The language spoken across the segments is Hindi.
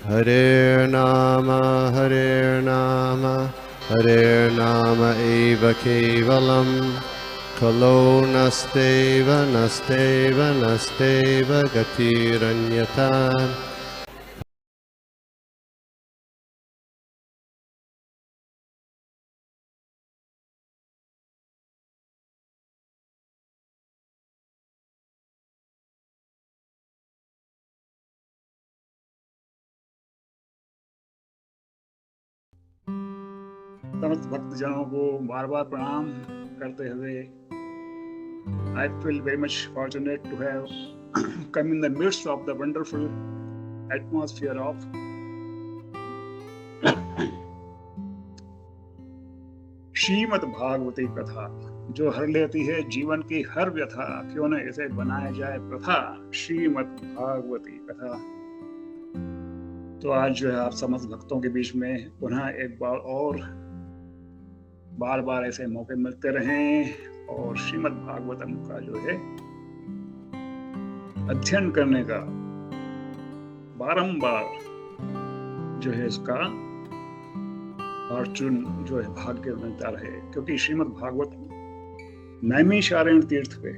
Hare Nama Hare Nama eva kevalam Kalo nasteva nasteva nasteva gatiranyata. समस्त भक्तजनों को बार बार प्रणाम करते हुए I feel very much fortunate to have come in the midst of the wonderful atmosphere of Shrimad भागवती कथा, जो हर लेती है जीवन की हर व्यथा। क्यों न इसे बनाया जाए प्रथा, श्रीमद् भागवती कथा। तो आज जो है आप समस्त भक्तों के बीच में पुनः एक बार और बार बार ऐसे मौके मिलते रहें और श्रीमद् भागवतम का जो है अध्ययन करने का बारंबार जो है इसका फॉर्चून जो है भाग्य मिलता रहे, क्योंकि श्रीमद् भागवत नैमिषारण्य तीर्थ पे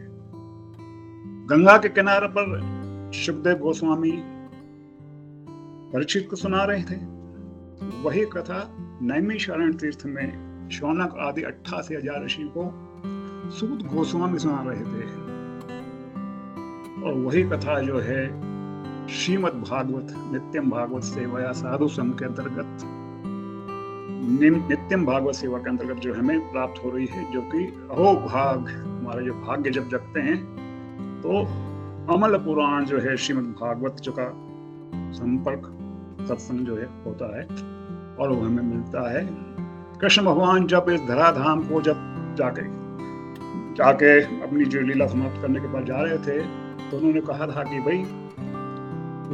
गंगा के किनारे पर सुखदेव गोस्वामी परीक्षित को सुना रहे थे। वही कथा नैमिषारण्य तीर्थ में शौनक आदि 88,000 ऋषि को सूत गोस्वामी सुना रहे थे। और वही कथा जो है श्रीमद् भागवत नित्यम भागवत सेवा साधु संघ के अंतर्गत नित्यम भागवत सेवा के अंतर्गत जो हमें प्राप्त हो रही है, जो कि अहो भाग, हमारे जो भाग्य जब जगते हैं तो अमल पुराण जो है श्रीमद् भागवत जो का संपर्क सत्संग जो है होता है और वो हमें मिलता है। कृष्ण भगवान जब इस धराधाम को जब जाके अपनी जो लीला समाप्त करने के बाद जा रहे थे, तो उन्होंने कहा था कि भाई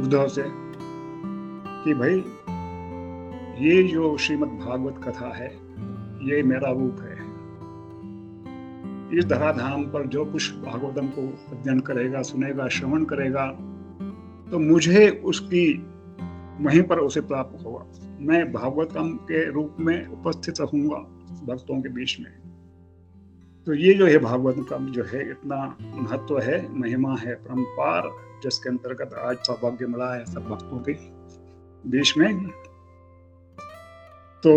उद्धव से कि भाई ये जो श्रीमद् भागवत कथा है ये मेरा रूप है। इस धराधाम पर जो कुछ भागवतम को अध्ययन करेगा, सुनेगा, श्रवण करेगा, तो मुझे उसकी वहीं पर उसे प्राप्त होगा। मैं भागवतम के रूप में उपस्थित रहूंगा भक्तों के बीच में। तो ये जो है भागवतम का जो है इतना महत्व है, महिमा है परंपार, जिसके अंतर्गत आज सौभाग्य मिला है सब भक्तों के बीच में। तो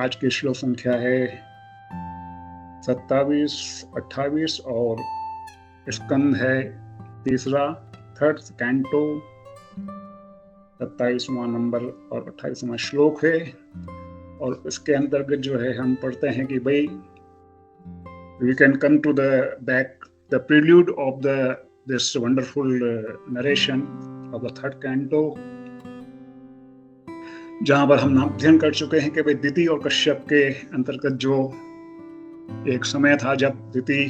आज की श्लोक संख्या है 27, 28 और स्कंद है तीसरा, थर्ड कैंटो, 27वां नंबर और 28वां श्लोक है। और इसके अंतर्गत जो है हम पढ़ते हैं कि भाई we can come to the prelude of this wonderful narration of the third canto, जहां पर हम अध्ययन कर चुके हैं कि भाई दिति और कश्यप के अंतर्गत जो एक समय था जब दिति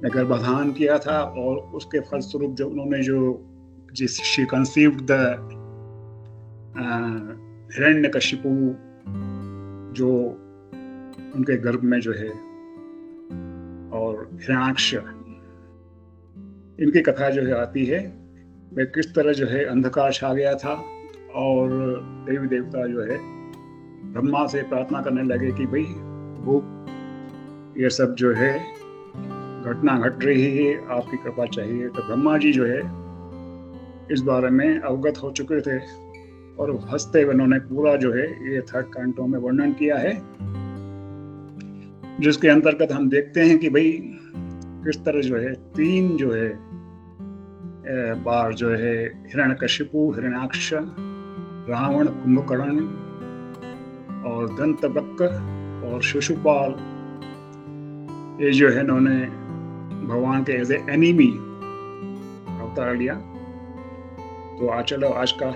ने गर्भाधान किया था और उसके फलस्वरूप जो उन्होंने she conceived the हिरण्यकशिपु जो उनके गर्भ में जो है, और हिरण्याक्ष, इनकी कथा जो है आती है वे किस तरह जो है अंधकार छा गया था और देवी देवता जो है ब्रह्मा से प्रार्थना करने लगे कि भाई वो ये सब जो है घटना घट रही है, आपकी कृपा चाहिए। तो ब्रह्मा जी जो है इस बारे में अवगत हो चुके थे और हंसते हुए उन्होंने पूरा जो है ये थर्ड कैंटो में वर्णन किया है, जिसके अंतर्गत हम देखते हैं कि भाई किस तरह जो है तीन जो है बार जो है हिरण्यकशिपु, हिरण्याक्ष, रावण, कुंभकर्ण और दंतवक्र और शिशुपाल, ये जो है इन्होंने भगवान के एज ए एनिमी अवतार लिया। तो चलो आज का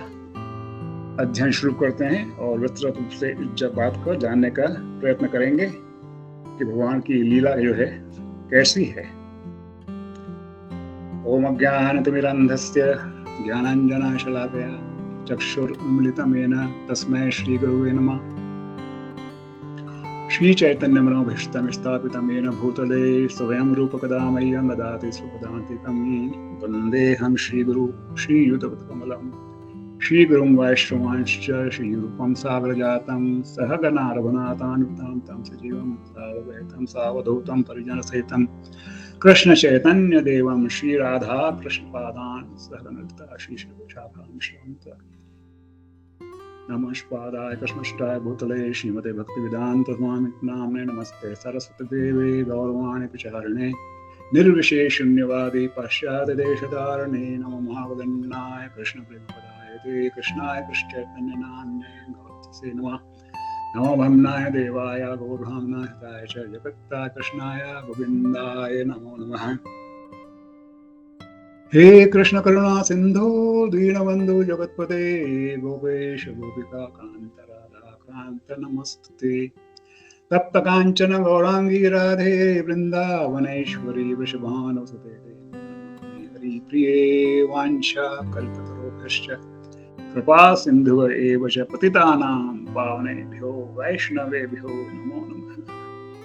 अध्ययन शुरू करते हैं और विस्तृत रूप से इस बात को जानने का प्रयत्न करेंगे कि भगवान की लीला जो है कैसी है। ओम अज्ञानतिमिरन्धस्य ज्ञानाञ्जनशलाकया चक्षुरुन्मिलितं येन तस्मै श्रीगुरवे नमः। श्री चैतन्य मनोभीष्टं स्थापितं येन भूतले स्वयं रूपकदा मह्यं ददाति स्वपदान्तिकं वन्देऽहं श्रीगुरु श्रीयुतपदकमलं श्रीगुरुं वैष्णवांश्च श्रीरूपं साग्रजातं सहगणा रघुनाथान्वितं तं सजीवं सावधूतं सावधूतं परिजनसहितं कृष्ण चैतन्य देवं श्री राधा कृष्ण पादान सहगणललिता श्री शाखां नमस्पादाय कृष्णष्टाय भूतले श्रीमते भक्तिवेदांत स्वामी नाम्ने नमस्ते सरस्वती देवे गौरवाणी प्रचारिणे निर्विशेष शून्यवादी पाश्चात्य देशधारणे नमो महावदन्नाय कृष्ण प्रेमपदाय ते कृष्णाय कृष्ण चैतन्य नाम्ने गौरसे नमः नमो भन्नाय देवाय गौरभाम्नाय हिताय च जगत्ताय कृष्णाय गोविन्दाय नमो नमः। हे कृष्ण करुणा सिंधु दीनबंधु जगत्पते गोपेश गोपिका कांत राधा कांत नमस्ते तप्त कांचन गौरांगी राधे वृंदावनेश्वरी वृषभानुसुते हरि प्रिये वांछा कल्पतरुभ्यश्च कृपा सिंधु एव च पतितानां पावनेभ्यो वैष्णवेभ्यो नमो नमः।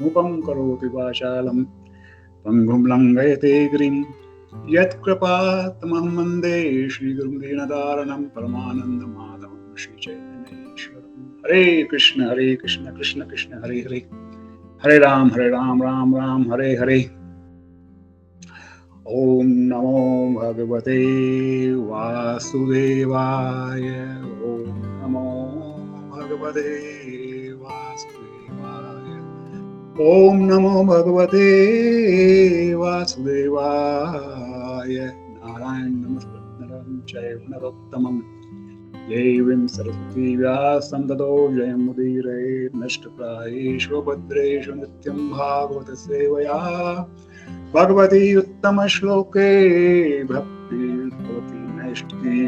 मूकं करोति वाचालं पंगुं लङ्घयते गिरिं यत्कृपातमहं वन्दे श्रीगुरुं दीनदारणं परमानन्दमाधवं श्रीचैतन्येश्वरं। हरे कृष्ण कृष्ण कृष्ण हरे हरे हरे राम राम राम हरे हरे। ओम नमो भगवते वासुदेवाय। ओम नमो भगवते वासुदेवाय। ओम नमो भगवते वासुदेवाय। नारायण नमस्कृत्य नरं चैव नरोत्तमं देवीं सरस्वती व्यासं ततो जयमुदीरये नष्टप्रायेषु भद्रेषु नित्यं भागवत सेवया भगवती उत्तम श्लोके भक्ति भवति नैष्ठिकी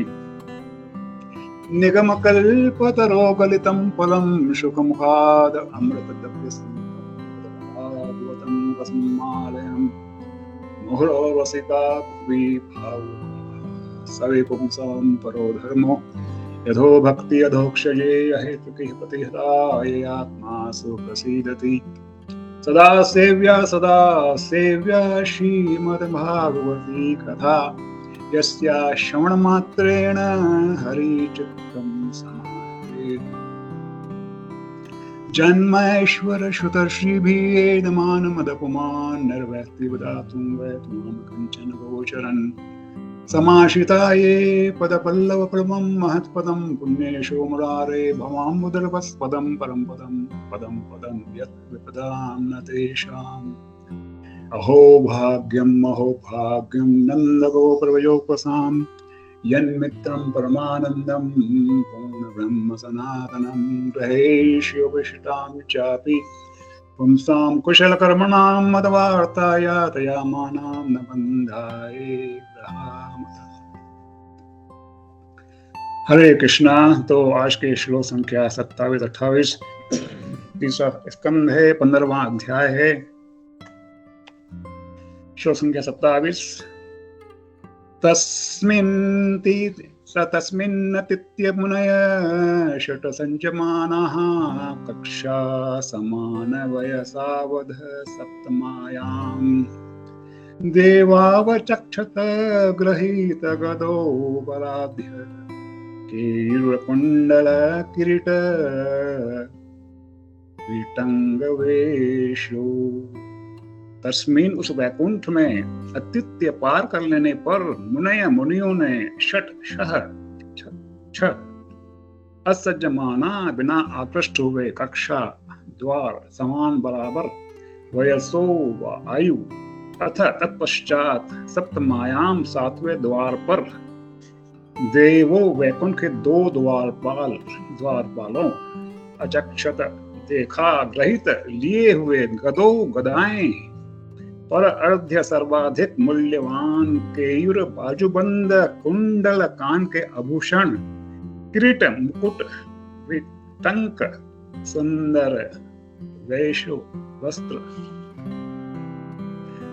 निगम कल्पतरो गलितं फलं सुखमुखाद अमृतद्रव्यस्य भागवतं रसमालयं मुहुरो रसिका सवे पुंसां परो धर्मो यथो भक्ति अधोक्षये अहेतुकिः प्रतिहताय आत्मा सुप्रसीदति सदा सेव्या श्रीमद्भागवती कथा यस्या श्रवणमात्रेण हरिचित्तं समाहरेत्। जन्मैश्वर श्रुतश्रीभिर्येदमानमदपुमान् निर्वैत्तिवदातुं वै त्वां कञ्चन गोचरन् समाश्रिताये पदपल्लवप्रमं महत्पदं पुण्येशो मुरारे भवाम्बुदर्भस्पदं परं पदं यत् विपदां न तेषाम्। अहो भाग्यं नन्दगोप्रवयोपसां यन्मित्रं परमानन्दं पूर्णब्रह्म सनातनं ग्रहेष्योपशिष्टां चापि पुंसां कुशलकर्मणां मदवार्ता यातयामानां न बन्धाये ग्रहामता। हरे कृष्णा। तो आज के श्लोक संख्या 27-28 तीसरा स्कंद है, 15वां अध्याय है। श्लोक संख्या 27। तस्मिन्नतीत्य मुनय षट् संचमानाः कक्षा समान वयसावध सप्तमायाम् देवावचक्षत गृहीत गदो बलाभ्य केयूरकुण्डल किरीट विटंगवेशो। तस्मीन उस वैकुंठ में अत्युत्य पार कर लेने पर मुनियों ने छह असज्जमाना बिना आकृष्ट हुए कक्षा द्वार समान बराबर वयसो व आयु अथ तत्पश्चात सप्तमायाम 7वें द्वार पर देवो वैकुंठ के 2 द्वारपालों अचक्षत देखा ग्रहित लिए हुए गदो गदाएं पर अर्ध्य सर्वाधिक मूल्यवान केयूर बाजूबंद कुंडल कान के आभूषण किरीट मुकुट विटंक सुंदर वैश्य वस्त्र।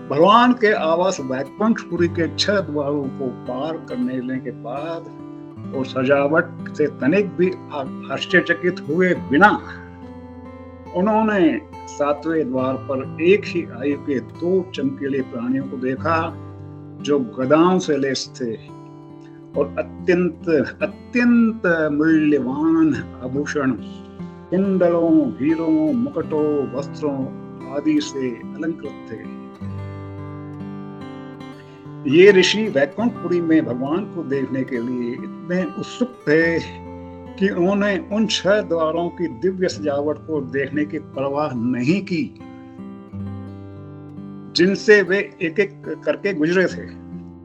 भगवान के आवास वैकुंठपुरी के 6 द्वारों को पार करने के बाद और सजावट से तनिक भी आश्चर्यचकित हुए बिना उन्होंने सातवें द्वार पर एक ही आयु के 2 चमकीले प्राणियों को देखा जो गदाओं से लैस थे और अत्यंत अत्यंत मूल्यवान आभूषण, कुंडलों, हीरों, मुकुटों, वस्त्रों आदि से अलंकृत थे। ये ऋषि वैकुंठपुरी में भगवान को देखने के लिए इतने उत्सुक थे कि उन्होंने उन 6 द्वारों की दिव्य सजावट को देखने की परवाह नहीं की जिनसे वे एक एक करके गुजरे थे,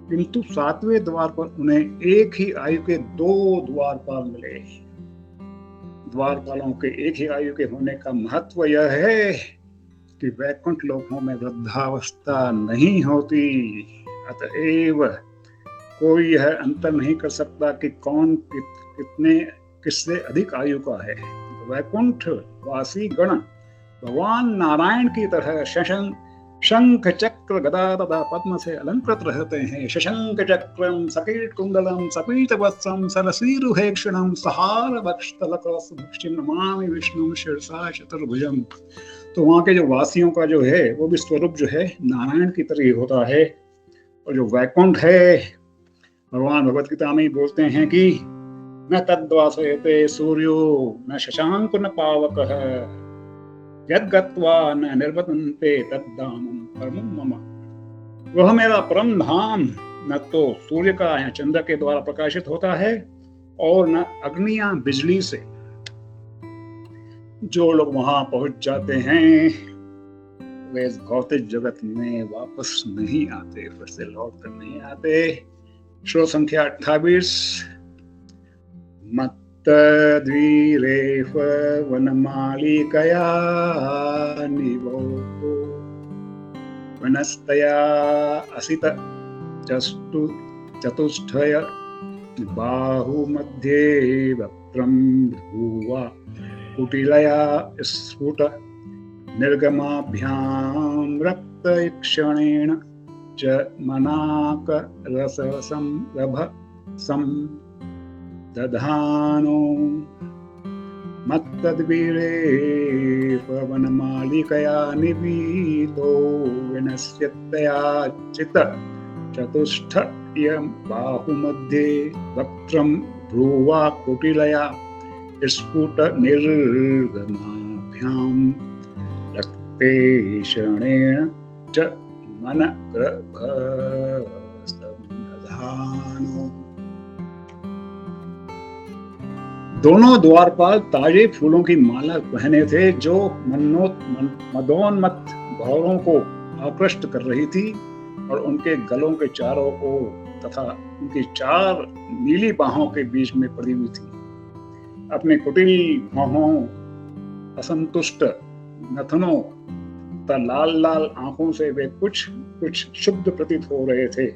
किंतु 7वें द्वार पर उन्हें एक ही आयु के 2 द्वारपाल मिले। द्वारपालों के एक ही आयु के होने का महत्व यह है कि वैकुंठ लोकों में वृद्धावस्था नहीं होती, अतएव कोई यह अंतर नहीं कर सकता कि कौन कितने किससे अधिक आयु का है। वैकुंठ वासी गण भगवान नारायण की तरह शंख चक्र गदा तथा पद्म से अलंकृत रहते हैं। शशंक चक्रम सकीट कुंडलम सपीत वत्सम सरसीरुहेक्षणम सहार वक्षतलकलसभक्षिम नमामि विष्णु शिरसा चतुर्भुजम। तो वहाँ के जो वासियों का जो है वो भी स्वरूप जो है नारायण की तरह ही होता है। और जो वैकुंठ है, भगवान भगवत गीता में बोलते हैं कि न तद्वासयते सूर्यो न शशांक न पावकः यद्गत्वा न निर्वतन्ते तद्धामं परमं मम। वह मेरा परम धाम न तो सूर्य का या चंद्र के द्वारा प्रकाशित होता है और न अग्नि या बिजली से। जो लोग वहां पहुंच जाते हैं वे इस भौतिक जगत में वापस नहीं आते, फिर से लौट कर नहीं आते। श्लोक संख्या 28। मत्तद्वीरेफ वनमालिकया निवोतो वनस्तया असित चतुष्टय बाहुमध्ये वक्त्रं भ्रुवा कुटिलया स्फुट निर्गमाभ्यां रक्तक्षणेन च मनाक रससंरभ सं दधानो मत्तद्वीरे पवनमालिकया निवीतो विनश्यतया चित चतुष्टय बाहुमध्ये वक्त्रं भ्रुवा कुटिलया स्फुट निर्गमाभ्यां रक्तेक्षणेन च मनग्रभ संदधानो। दोनों द्वारपाल ताजे फूलों की माला पहने थे जो मदोन्मत्त भौरों को आकृष्ट कर रही थी और उनके गलों के चारों ओर तथा उनकी 4 नीली बाहों के बीच में पड़ी हुई थी। अपने कुटिल भौहों, असंतुष्ट नथनों तथा लाल लाल आंखों से वे कुछ शुद्ध प्रतीत हो रहे थे।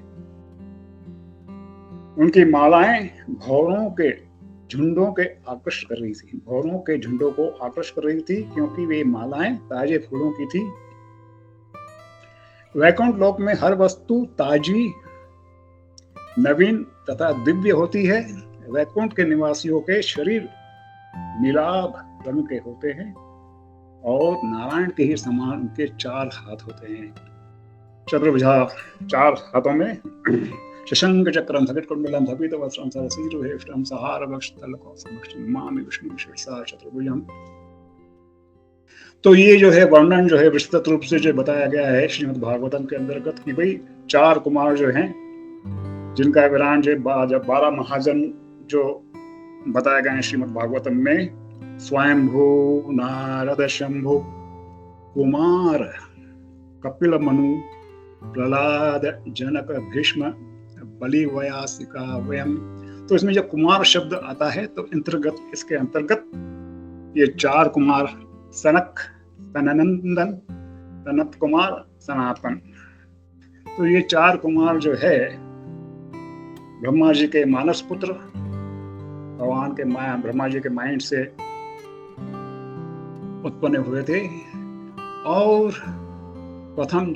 उनकी मालाएं भौरों के झुंडों के आकर्षित कर रही थी, भौरों के झुंडों को आकर्षित कर रही थी क्योंकि वे मालाएं ताजे फूलों की थी। वैकुंठ लोक में हर वस्तु ताजी, नवीन तथा दिव्य होती है। वैकुंठ के निवासियों के शरीर नीलाभ रंग के होते हैं और नारायण के ही समान उनके 4 हाथ होते हैं। चतुर्भुजा 4 हाथों में शशंक चक्रम सकिटकुंडलम सपीतवस्त्रं सरसीरुहेक्षणं सहारवक्षतलकलसभक्षिम नमामि विष्णुं शिरसा चतुर्भुजम्। तो ये जो है वर्णन जो है विस्तृत रूप से जो बताया गया है श्रीमद् भागवतम के अंतर्गत कि भाई 4 कुमार जो हैं जिनका विवरण जो 12 महाजन जो बताया गया है श्रीमद् भागवतम में, स्वयंभू, नारद, शंभु, कुमार, कपिल, मनु, प्रहलाद, जनक, भीष्म, बलि, वयासिका, वयम। तो इसमें जब कुमार शब्द आता है तो इसके अंतर्गत ये 4 कुमार सनक, सननंदन, सनत कुमार, सनातन, तो ये 4 कुमार जो है ब्रह्मा जी के मानस पुत्र, भगवान के ब्रह्मा जी के माइंड से उत्पन्न हुए थे। और प्रथम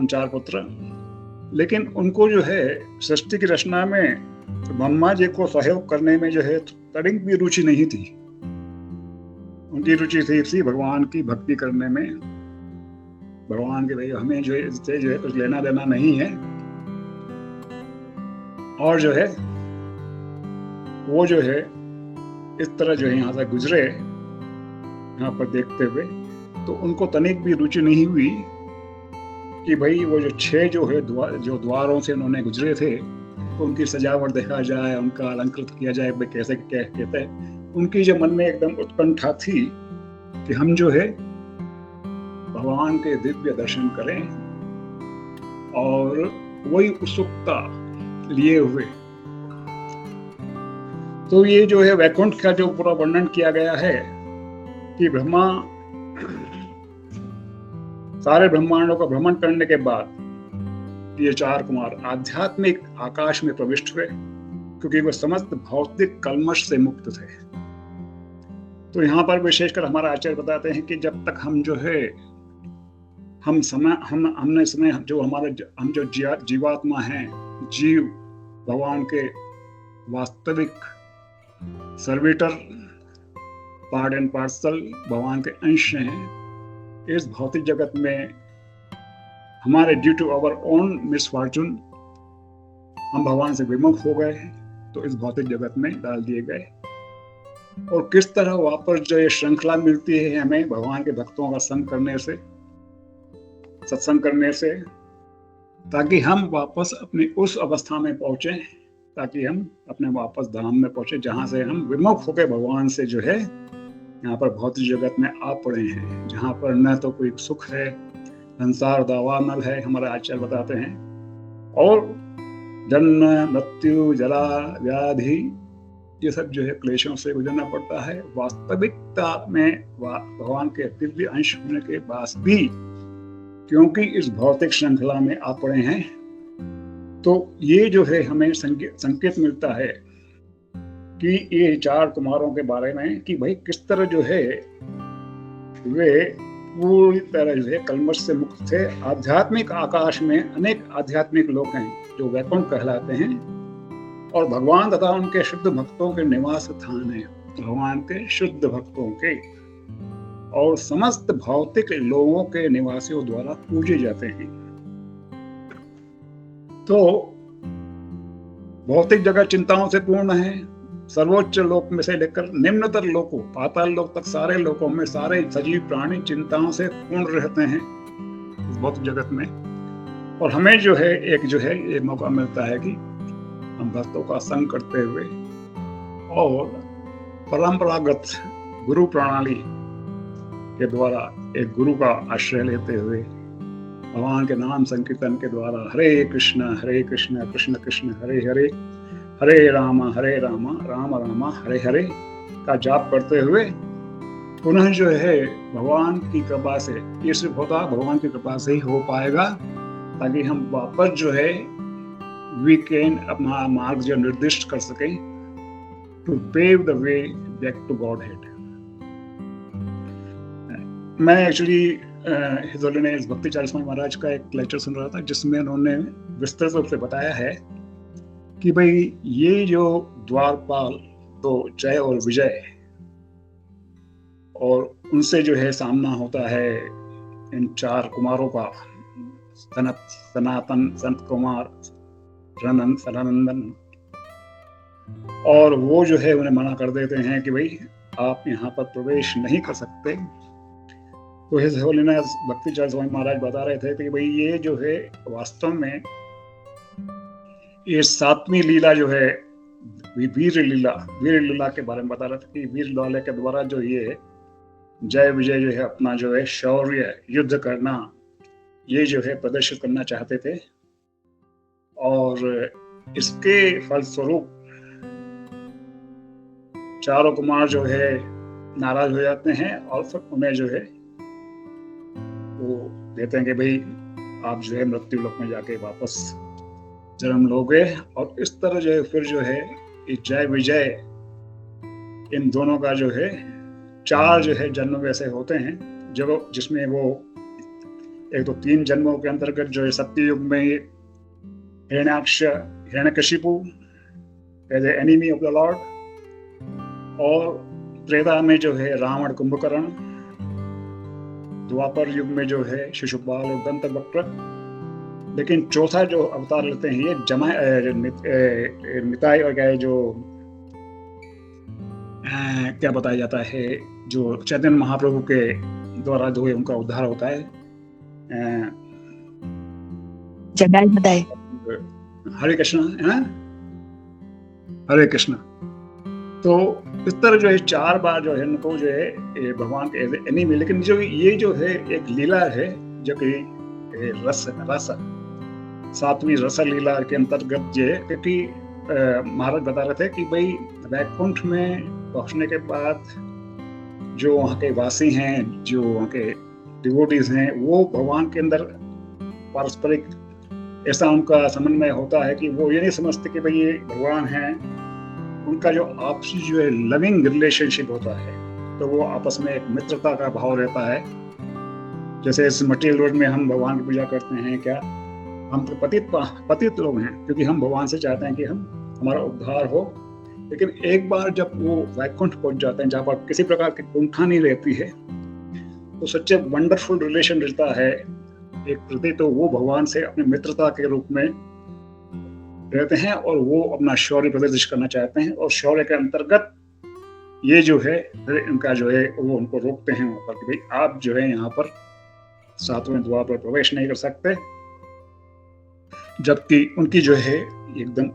4 पुत्र, लेकिन उनको जो है सृष्टि की रचना में ब्रह्मा जी को सहयोग करने में जो है तनिक भी रुचि नहीं थी। उनकी रुचि थी भगवान की भक्ति करने में, भगवान के भाई हमें जो है इससे जो है कुछ लेना देना नहीं है। और जो है वो जो है इस तरह जो है यहाँ से गुजरे, यहाँ पर देखते हुए, तो उनको तनिक भी रुचि नहीं हुई कि भाई वो जो 6 जो है जो द्वारों से उन्होंने गुजरे थे, तो उनकी सजावट देखा जाए, उनका अलंकृत किया जाए, भाई कैसे क्या कहते हैं। उनकी जो मन में एकदम उत्कंठा थी कि हम जो है भगवान के दिव्य दर्शन करें, और वही उत्सुकता लिए हुए। तो ये जो है वैकुंठ का जो पूरा वर्णन किया गया है कि ब्रह्मा सारे ब्रह्मांडों का भ्रमण करने के बाद ये 4 कुमार आध्यात्मिक आकाश में प्रविष्ट हुए, क्योंकि वो समस्त भौतिक कल्मश से मुक्त थे। तो यहाँ पर विशेषकर हमारा आचार्य बताते हैं कि जब तक हम जो है हमने समय जो हम जो जीवात्मा हैं, जीव भगवान के वास्तविक सर्विटर, पार्ट एंड पार्सल भगवान के अंश हैं। इस भौतिक जगत में हमारे due to our own misfortune हम भगवान से विमुख हो गए, तो इस भौतिक जगत में डाल दिए गए। और किस तरह वापस जो ये श्रृंखला मिलती है हमें भगवान के भक्तों का संग करने से, सत्संग करने से, ताकि हम वापस अपनी उस अवस्था में पहुंचे, ताकि हम अपने वापस धाम में पहुंचे जहां से हम विमुख होकर भगवान से जो है यहाँ पर भौतिक जगत में आ पड़े हैं, जहाँ पर न तो कोई सुख है, संसार दावानल है, हमारे आचार्य बताते हैं, और जन्म मृत्यु जरा व्याधि ये सब जो है क्लेशों से गुजरना पड़ता है। वास्तविकता में भगवान के दिव्य अंश होने के बाद भी क्योंकि इस भौतिक श्रृंखला में आ पड़े हैं, तो ये जो है हमें संकेत मिलता है कि ये 4 कुमारों के बारे में कि भाई किस तरह जो है वे पूरी तरह जो है कल्मश से मुक्त थे। आध्यात्मिक आकाश में अनेक आध्यात्मिक लोग हैं जो वैकुंठ कहलाते हैं, और भगवान तथा उनके शुद्ध भक्तों के निवास स्थान है, भगवान के शुद्ध भक्तों के और समस्त भौतिक लोगों के निवासियों द्वारा पूजे जाते हैं। तो भौतिक जगत चिंताओं से पूर्ण है। सर्वोच्च लोक में से लेकर निम्नतर लोकों, पाताल लोक तक, सारे लोकों में सारे सजीव प्राणी चिंताओं से पूर्ण रहते हैं इस भौतिक जगत में। और हमें जो है एक जो है ये मौका मिलता है कि हम भक्तों का संग करते हुए और परंपरागत गुरु प्रणाली के द्वारा एक गुरु का आश्रय लेते हुए भगवान के नाम संकीर्तन के द्वारा हरे कृष्ण कृष्ण कृष्ण हरे हरे, हरे राम राम राम हरे हरे का जाप करते हुए पुनः जो है भगवान की कृपा से, ये सिर्फ होता भगवान की कृपा से ही हो पाएगा, ताकि हम वापस जो है वी कैन अपना मार्ग जो निर्दिष्ट कर सकें, to pave the way back to Godhead. मैं actually his holiness Bhakti Charles Swami Maharaj का एक लेक्चर सुन रहा था, जिसमें उन्होंने विस्तृत रूप से बताया है कि भाई ये जो द्वारपाल तो जय और विजय, और उनसे जो है सामना होता है इन 4 कुमारों का, सनातन, संत कुमार, सनानंदन, और वो जो है उन्हें मना कर देते हैं कि भाई आप यहाँ पर प्रवेश नहीं कर सकते। तो his holiness Bhakti Charles Swami महाराज बता रहे थे कि भाई ये जो है वास्तव में ये 7वीं लीला जो है वीर लीला के बारे में बता रहे थे कि वीर लीला के द्वारा जो ये जय विजय जो है अपना जो है शौर्य, युद्ध करना, ये जो है प्रदर्शित करना चाहते थे। और इसके फलस्वरूप 4 कुमार जो है नाराज हो जाते हैं और फिर उन्हें जो है वो देते हैं कि भाई आप जो है मृत्यु लोक में जाके वापस जन्म लोगे। और इस तरह जो है फिर जो है ये जय विजय इन दोनों का जो है 4 जो है जन्म वैसे होते हैं, जब जिसमें वो एक तो 3 जन्मों के अंतर्गत जो है सत्ययुग में Hiranyakashipu as an enemy of the Lord, और त्रेता में जो है रावण कुंभकर्ण, द्वापर युग में जो है शिशुपाल और दंतवक्र, लेकिन चौथा जो अवतार लेते हैं ये निताई और क्या जो क्या बताया जाता है, जो चैतन्य महाप्रभु के द्वारा जो है उनका उद्धार होता है। जगाई बदाई। हरे कृष्ण है, हरे कृष्ण। तो इस तरह जो है 4 बार जो है उनको जो है भगवान के एनिमी, लेकिन जो ये जो है एक लीला है जो कि रस 7वीं रस लीला के अंतर्गत जो है, क्योंकि महाराज बता रहे थे कि भाई वैकुंठ में पहुंचने के बाद जो वहाँ के वासी हैं, जो वहाँ के डिवोटीज हैं, वो भगवान के अंदर पारस्परिक ऐसा उनका समन्वय होता है कि वो ये नहीं समझते कि भाई ये भगवान हैं। उनका जो आपसी जो है लविंग रिलेशनशिप होता है, तो वो आपस में एक मित्रता का भाव रहता है। जैसे इस मटीरियल वर्ल्ड में हम भगवान की पूजा करते हैं, क्या हम तो पतित लोग हैं, क्योंकि हम भगवान से चाहते हैं कि हमारा उद्धार हो। लेकिन एक बार जब वो वैकुंठ पहुंच जाते हैं, जहाँ पर किसी प्रकार की कुंठा नहीं रहती है, तो सच्चे वंडरफुल रिलेशन रहता है एक प्रति। तो वो भगवान से अपनी मित्रता के रूप में रहते हैं और वो अपना शौर्य प्रदर्शित करना चाहते हैं, और शौर्य के अंतर्गत ये जो है इनका जो है वो उनको रोकते हैं वहां पर कि भाई आप जो है यहाँ पर 7वें द्वार पर प्रवेश नहीं कर सकते, जबकि उनकी जो है एकदम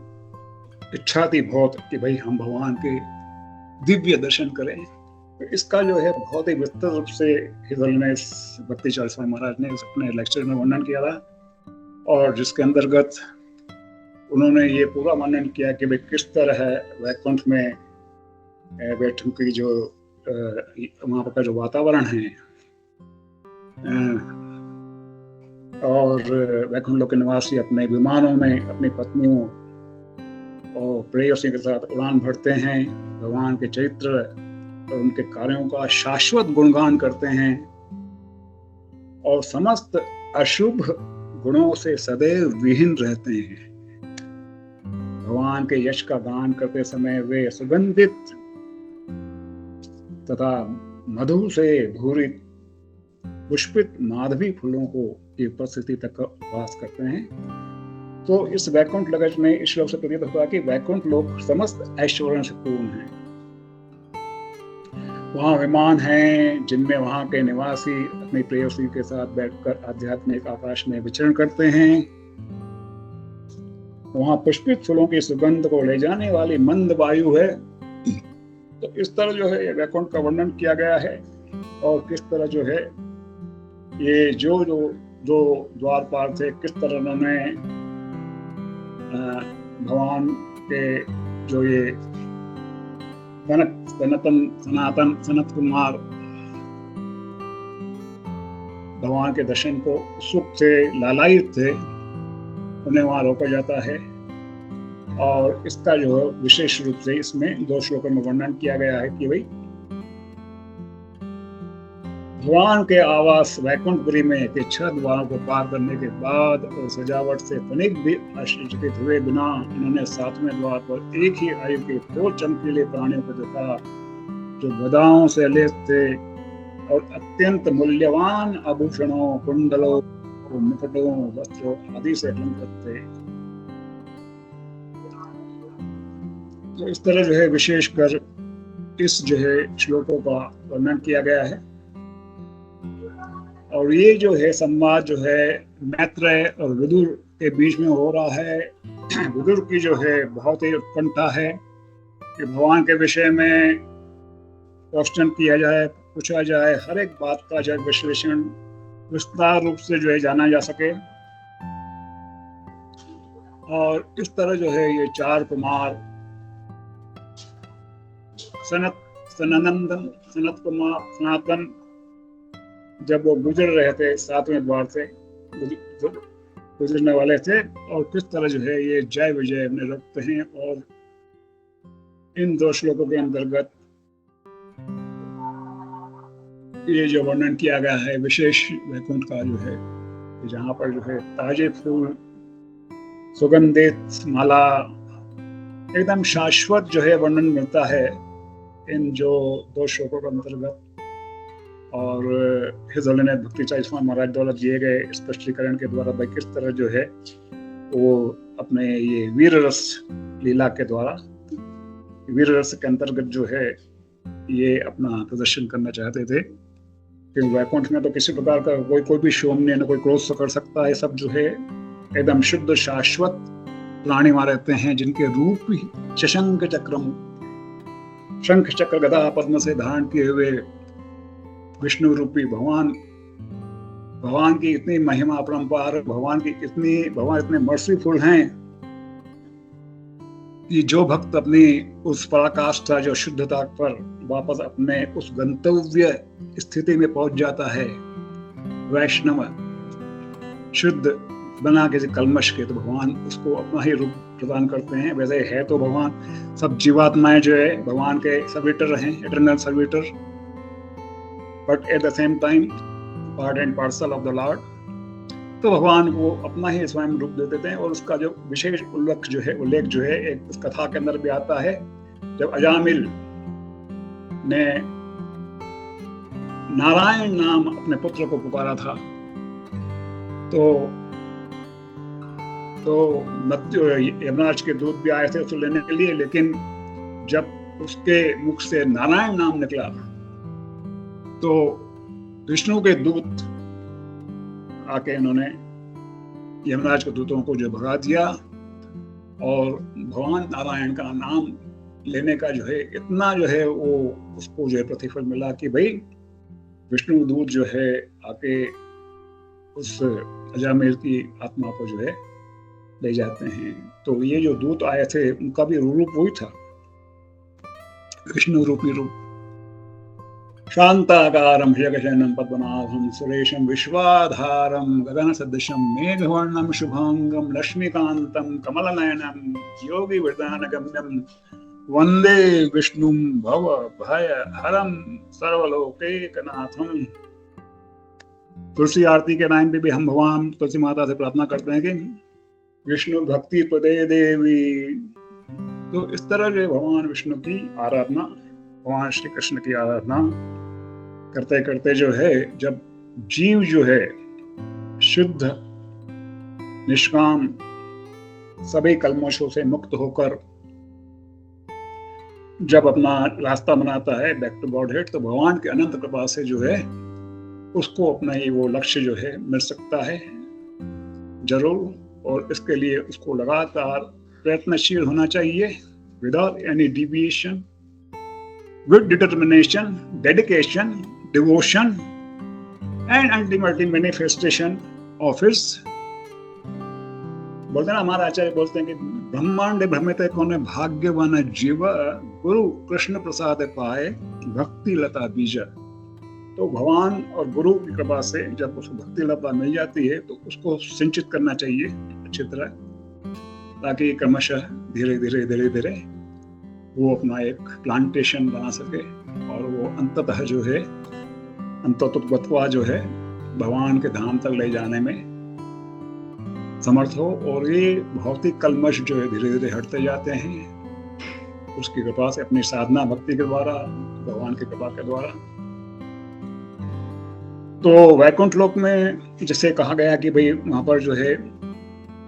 इच्छा थी बहुत कि भाई हम भगवान के दिव्य दर्शन करें। तो इसका जो है बहुत ही विस्तृत रूप से भक्ति चालीसा स्वामी महाराज ने अपने लेक्चर में वर्णन किया था, और जिसके अंतर्गत उन्होंने ये पूरा वर्णन किया कि भाई किस तरह है वैकुंठ में बैठने की जो वहाँ पर का जो वातावरण है, और वैकुंठ लोक के निवासी अपने विमानों में अपनी पत्नियों और प्रेयसियों के साथ उड़ान भरते हैं, भगवान के चरित्र और उनके कार्यों का शाश्वत गुणगान करते हैं, और समस्त अशुभ गुणों से सदैव विहीन रहते हैं। भगवान के यश का गान करते समय वे सुगंधित तथा मधु से भूरित पुष्पित माधवी फूलों को की उपस्थिति तक वास करते हैं। तो इस वैकुंठ लोक में इस श्लोक से प्रतीत होता है कि वैकुंठ लोक समस्त ऐश्वर्य से पूर्ण है। वहाँ विमान हैं जिनमें वहाँ के निवासी अपनी प्रेयसी के साथ बैठकर आध्यात्मिक आकाश में विचरण करते हैं। वहाँ पुष्पित फूलों की सुगंध को ले जाने वाली मंद वायु है। तो इस तरह जो है वैकुंठ का वर्णन किया गया है, और किस तरह जो है ये जो द्वारपाल थे किस तरह उन्होंने भगवान के जो ये सनत कुमार भगवान के दर्शन को सुख से लालायित थे, उन्हें वहां रोका जाता है। और इसका जो है विशेष रूप से इसमें 2 श्लोकों में वर्णन किया गया है कि भाई भगवान के आवास वैकुंठपुरी में के 6 द्वारों को पार करने के बाद और सजावट से तनिक भी आश्चर्यचकित हुए बिना उन्होंने 7वें द्वार पर एक ही आयु के 2 चमकीले प्राणियों को देखा, जो गदाओं से लैस थे और अत्यंत मूल्यवान आभूषणों, कुंडलों, मुकुटों, वस्त्रों आदि से अलंकृत थे। तो इस तरह जो है विशेषकर इस जो है श्लोकों का वर्णन किया गया है। और ये जो है संवाद जो है मैत्रेय और विदुर के बीच में हो रहा है। विदुर की जो है बहुत ही उत्कंठा है कि भगवान के विषय में क्वेश्चन किया जाए, पूछा जाए, हर एक बात का जो विश्लेषण विस्तार रूप से जो है जाना जा सके। और इस तरह जो है ये 4 कुमार सनत कुमार सनातन जब वो गुजर रहे थे 7वें द्वार से गुजरने वाले थे, और किस तरह जो है ये जय विजय में रखते हैं। और इन 2 श्लोकों के अंतर्गत ये जो वर्णन किया गया है विशेष वैकुंठ का जो है, जहाँ पर जो है ताजे फूल, सुगंधित माला, एकदम शाश्वत जो है वर्णन मिलता है इन जो 2 श्लोकों के अंतर्गत और हिज होलिनेस भक्ति चालीसा महाराज द्वारा दिए गए स्पष्टीकरण के द्वारा भाई किस तरह जो है वो अपने ये वीर रस लीला के द्वारा वीर रस के अंतर्गत जो है ये अपना प्रदर्शन करना चाहते थे कि वैकुंठ में तो किसी प्रकार का कोई भी शोम नहीं, कोई क्रोध कर सकता है। सब जो है एकदम शुद्ध शाश्वत प्राणी वहां रहते हैं, जिनके रूप ही शशंक चक्रम, शंख चक्र गदा पद्म से धारण किए हुए विष्णु रूपी भगवान की इतनी महिमा अपरंपार, भगवान इतने मर्सीफुल हैं कि जो भक्त अपनी उस पराकाष्ठा जो शुद्धता पर वापस अपने उस गंतव्य स्थिति में पहुंच जाता है, वैष्णव शुद्ध बना के कलमश के, तो भगवान उसको अपना ही रूप प्रदान करते हैं। वैसे है तो भगवान सब जीवात्माएं जो है भगवान के सर्विटर हैं, eternal servitor, but at the same time part and parcel of the Lord. तो भगवान को अपना ही स्वयं रूप दे देते हैं। और उसका जो विशेष उल्लेख जो है एक उस कथा के अंदर भी आता है, जब अजामिल ने नारायण नाम अपने पुत्र को पुकारा था तो यमराज के दूत भी आए थे उसको लेने के लिए, लेकिन जब उसके मुख से नारायण नाम निकला तो विष्णु के दूत आके इन्होंने यमराज के दूतों को जो भगा दिया। और भगवान नारायण का नाम लेने का जो है इतना जो है वो उसको जो है प्रतिफल मिला कि भाई विष्णु दूत जो है आके उस अजामिल की आत्मा को जो है ले जाते हैं। तो ये जो दूत आए थे उनका भी रूप वही था, विष्णु रूपी रूप। शांताकारं भुजगशयनं पद्मनाभं सुरेशं विश्वाधारं गगनसदृशं मेघवर्णं शुभांगं लक्ष्मीकान्तं कमलनयनं योगी वृदानगम्यं वंदे विष्णुं भव भय हरं सर्वलोकैकनाथं। तुलसी आरती के टाइम पे भी हम भगवान तुलसी माता से प्रार्थना करते हैं कि विष्णु भक्ति प्रदे देवी। तो इस तरह जो भगवान विष्णु की आराधना, भगवान श्री कृष्ण की आराधना करते करते जो है जब जीव जो है शुद्ध निष्काम सभी कल्मशों से मुक्त होकर जब अपना रास्ता बनाता है बैक टू गॉड हेड, तो भगवान की अनंत कृपा से जो है उसको अपना ही वो लक्ष्य जो है मिल सकता है जरूर। और इसके लिए उसको लगातार प्रयत्नशील होना चाहिए, without any deviation, with determination, dedication, devotion and ultimately manifestation of his. बोलते ना हमारे आचार्य बोलते हैं कि ब्रह्मांड भ्रमित कौन भाग्यवान जीव गुरु कृष्ण प्रसाद पाए भक्ति लता बीज। तो भगवान और गुरु की कृपा से जब उसको भक्ति लता मिल जाती है तो उसको सिंचित करना चाहिए अच्छी तरह, ताकि क्रमशः धीरे धीरे वो अपना एक प्लांटेशन बना सके और वो अंततः जो है अंततोगत्वा जो है भगवान के धाम तक ले जाने में समर्थ हो। और ये भौतिक कलमश जो है धीरे धीरे हटते जाते हैं उसकी कृपा से, अपनी साधना भक्ति के द्वारा, भगवान की कृपा के द्वारा। तो वैकुंठ लोक में जैसे कहा गया कि भाई वहां पर जो है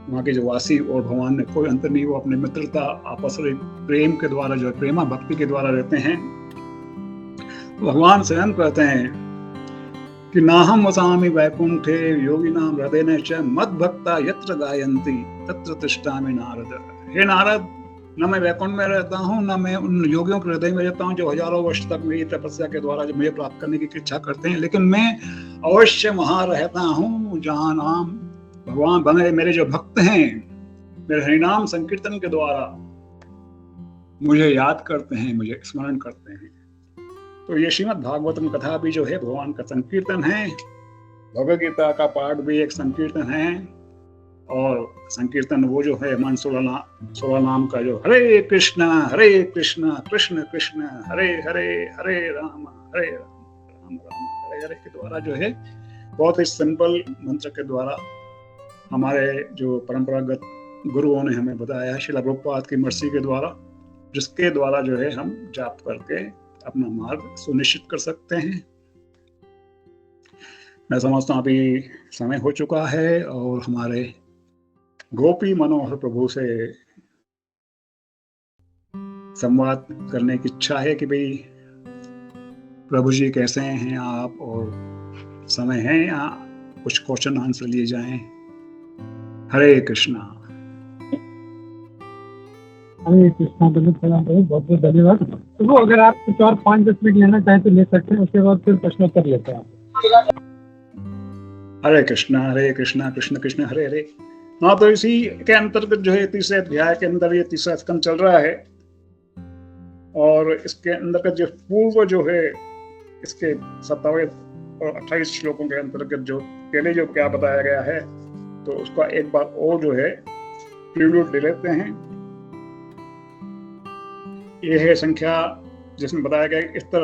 वहाँ के जो वासी और भगवान में कोई अंतर नहीं, वो अपने मित्रता आपस में प्रेम के द्वारा जो है प्रेमा भक्ति के द्वारा रहते हैं। भगवान स्वयं कहते हैं कि नाहम वसामि वैकुंठे योगिनां हृदयेन च मद्भक्ता यत्र गायन्ति तत्र तिष्ठामि नारद। हे नारद, न मैं वैकुंठ में रहता हूँ, न मैं उन योगियों के हृदय में रहता हूँ जो हजारों वर्ष तक मेरी तपस्या के द्वारा जो मुझे प्राप्त करने की इच्छा करते हैं, लेकिन मैं अवश्य वहां रहता हूँ जहाँ नाम भगवान बने मेरे जो भक्त हैं मेरे हरिनाम संकीर्तन के द्वारा मुझे याद करते हैं, मुझे स्मरण करते हैं। तो ये श्रीमद् भागवतम कथा भी जो है भगवान का संकीर्तन है, भगवद गीता का पाठ भी एक संकीर्तन है। और संकीर्तन वो जो है मन 16 नाम का जो हरे कृष्ण कृष्ण कृष्ण हरे हरे, हरे राम राम राम हरे हरे के द्वारा जो है बहुत ही सिंपल मंत्र के द्वारा हमारे जो परंपरागत गुरुओं ने हमें बताया, श्रील प्रभुपाद की मर्सी के द्वारा, जिसके द्वारा जो है हम जाप करके अपना मार्ग सुनिश्चित कर सकते हैं। मैं समझता हूँ अभी समय हो चुका है और हमारे गोपी मनोहर प्रभु से संवाद करने की इच्छा है कि भाई प्रभु जी कैसे हैं आप, और समय है या कुछ क्वेश्चन आंसर लिए जाएं। हरे कृष्णा। हरे कृष्णा। बहुत बहुत धन्यवाद। तो अगर आप कुछ और 5-10 मिनट लेना चाहें तो ले सकते हैं, उसके बाद फिर प्रश्नोत्तर लेते हैं। हरे कृष्णा कृष्ण कृष्ण हरे हरे। हाँ, तो इसी के अंतर्गत जो है तीसरे अध्याय के अंदर ये तीसरा स्कंद चल रहा है, और इसके अंतर्गत जो पूर्व जो है इसके 27 और 28 श्लोकों के अंतर्गत जो पहले जो क्या बताया गया है, तो उसका एक बार और जो है प्रील्यूड ले लेते हैं। ये है संख्या जिसमें बताया गया इस तरह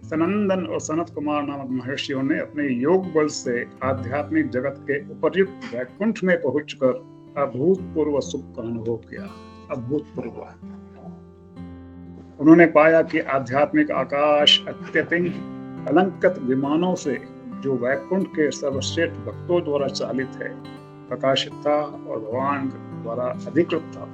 सनंदन और सनत कुमार नामक महर्षियों ने अपने योग बल से आध्यात्मिक जगत के उपर्युक्त वैकुंठ में पहुंचकर अभूतपूर्व सुख का अनुभव किया। अभूतपूर्व। उन्होंने पाया कि आध्यात्मिक आकाश अत्यधिक अलंकृत विमानों से जो वैकुंठ के सर्वश्रेष्ठ भक्तों द्वारा चालित है, प्रकाशित था और भगवान द्वारा अधिकृत था।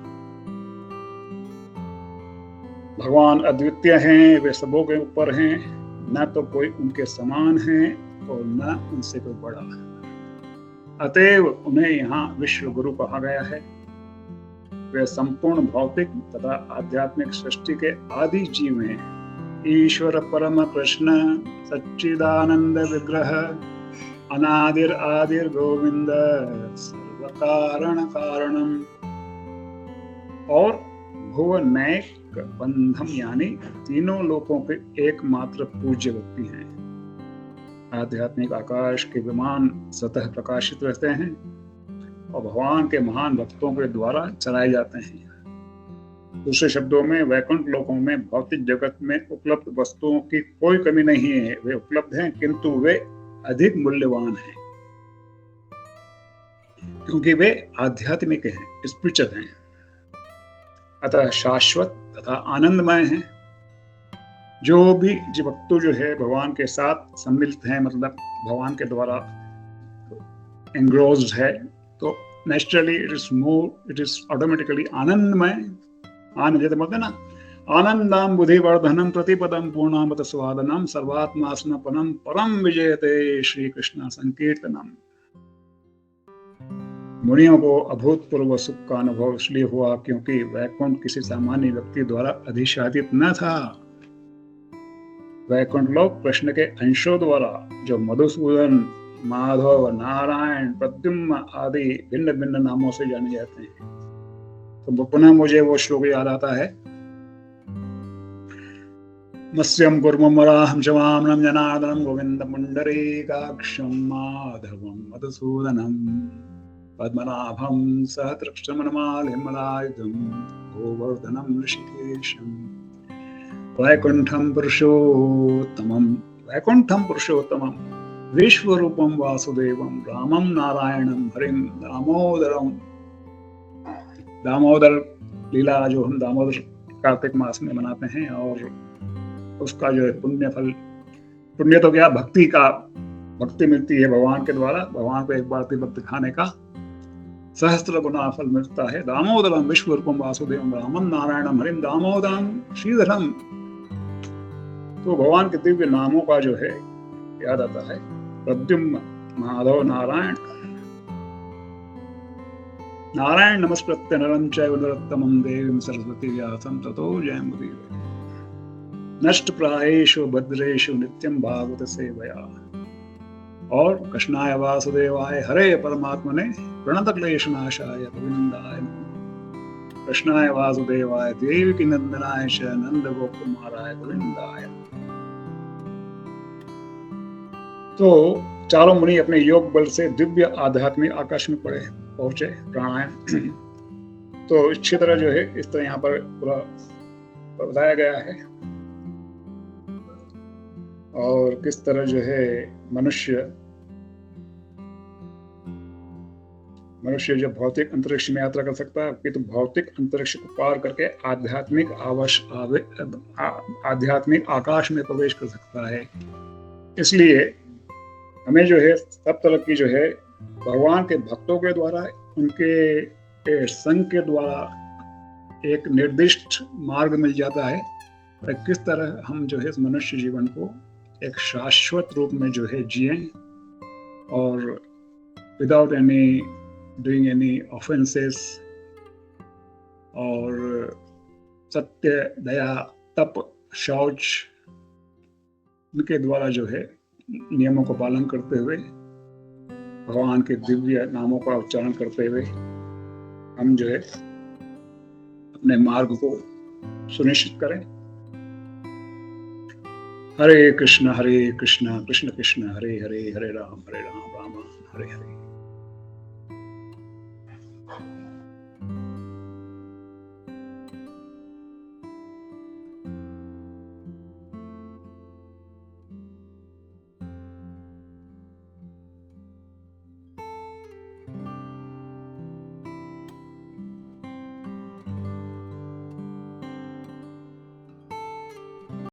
भगवान अद्वितीय हैं, वे सबों के ऊपर हैं, न तो कोई उनके समान है और न उनसे कोई बड़ा है। अतएव उन्हें यहाँ विश्व गुरु कहा गया है। वे संपूर्ण भौतिक तथा आध्यात्मिक सृष्टि के आदि जीव हैं। ईश्वर परम कृष्ण सच्चिदानंद विग्रह अनादिर आदिर गोविंद सर्व कारण कारणम। और भुव नैक बंधम यानी तीनों लोकों के एकमात्र पूज्य व्यक्ति हैं। आध्यात्मिक आकाश के विमान स्वतः प्रकाशित रहते हैं और भगवान के महान भक्तों के द्वारा चलाए जाते हैं। दूसरे शब्दों में वैकुंठ लोकों में भौतिक जगत में उपलब्ध वस्तुओं की कोई कमी नहीं है। वे उपलब्ध हैं, किंतु वे अधिक मूल्यवान हैं क्योंकि वे आध्यात्मिक हैं, स्पिरिचुअल हैं, अतः शाश्वत तथा आनंदमय हैं। जो भी भक्तु जो है भगवान के साथ सम्मिलित हैं, मतलब भगवान के द्वारा एंग्रोस्ड है, तो नेचुरली इट इज ऑटोमेटिकली आनंदमय। आनंद जैसे बोलते हैं ना, आनंदम बुद्धिवर्धनम प्रतिपदम पूर्णामृत स्वादनम सर्वात्मा स्नपनम परम विजयते श्री कृष्ण संकीर्तनम। मुनियों को अभूतपूर्व सुख का अनुभव इसलिए हुआ क्योंकि वैकुंठ किसी सामान्य व्यक्ति द्वारा अधिशासित न था। वैकुंठ लोक कृष्ण के अंशों द्वारा जो मधुसूदन, माधव, नारायण, प्रद्युम्न आदि भिन्न भिन्न नामों से जाने जाते हैं। तो पुनः मुझे वो श्लोक याद आता है, मत्स्यम कुर्मम वराहं च वामनं जनार्दनं गोविंदं पुंडरीकाक्षं माधवं मधुसूदनं पद्मनाभं सहस्रकृष्णमलमालिमलायुधं गोवर्धनं ऋषिकेशं वैकुंठं पुरुषोत्तमं विश्वरूपं वासुदेवं रामं नारायणं हरिं दामोदर लीला जो हम दामोदर कार्तिक मास में मनाते हैं, और उसका जो है पुण्य तो क्या, भक्ति मिलती है भगवान के द्वारा। भगवान को एक बार भक्त खाने का सहस्त्र गुना फल मिलता है। दामोदरम विश्वरूपम वासुदेवम रामम नारायणम हरिम दामोदरम श्रीधरम। तो भगवान के दिव्य नामों का जो है याद आता है, प्रद्युम्न, माधव, नारायण नमस्कृत्य नरं चैव नरोत्तमं देवीं सरस्वती व्यासं ततो जयमुदीरये। नष्ट प्रायेषु भद्रेषु नित्यं भागवत सेवया। और कृष्णाय वासुदेवाय हरे परमात्मने प्रणत क्लेशनाशाय गोविंदाय नमः। कृष्णाय वासुदेवाय देवकी नंदनाय च नंद गोकुमाराय गोविंदाय। तो चारों मुनि अपने योग बल से दिव्य आध्यात्मिक आकाश में पहुंचे। प्राणायाम तो अच्छी तरह जो है इस तरह यहाँ पर पूरा बताया गया है, और किस तरह जो है मनुष्य मनुष्य जब भौतिक अंतरिक्ष में यात्रा कर सकता है, कि तो भौतिक अंतरिक्ष को पार करके आध्यात्मिक आकाश में प्रवेश कर सकता है। इसलिए हमें जो है सब तरह की जो है भगवान के भक्तों के द्वारा, उनके संग के द्वारा एक निर्दिष्ट मार्ग मिल जाता है और किस तरह हम जो है इस मनुष्य जीवन को एक शाश्वत रूप में जो है जिए और without any doing any offences, और सत्य, दया, तप, शौच, उनके द्वारा जो है नियमों को पालन करते हुए, भगवान के दिव्य नामों का उच्चारण करते हुए हम जो है अपने मार्ग को सुनिश्चित करें। हरे कृष्ण कृष्ण कृष्ण हरे हरे, हरे राम राम राम हरे हरे।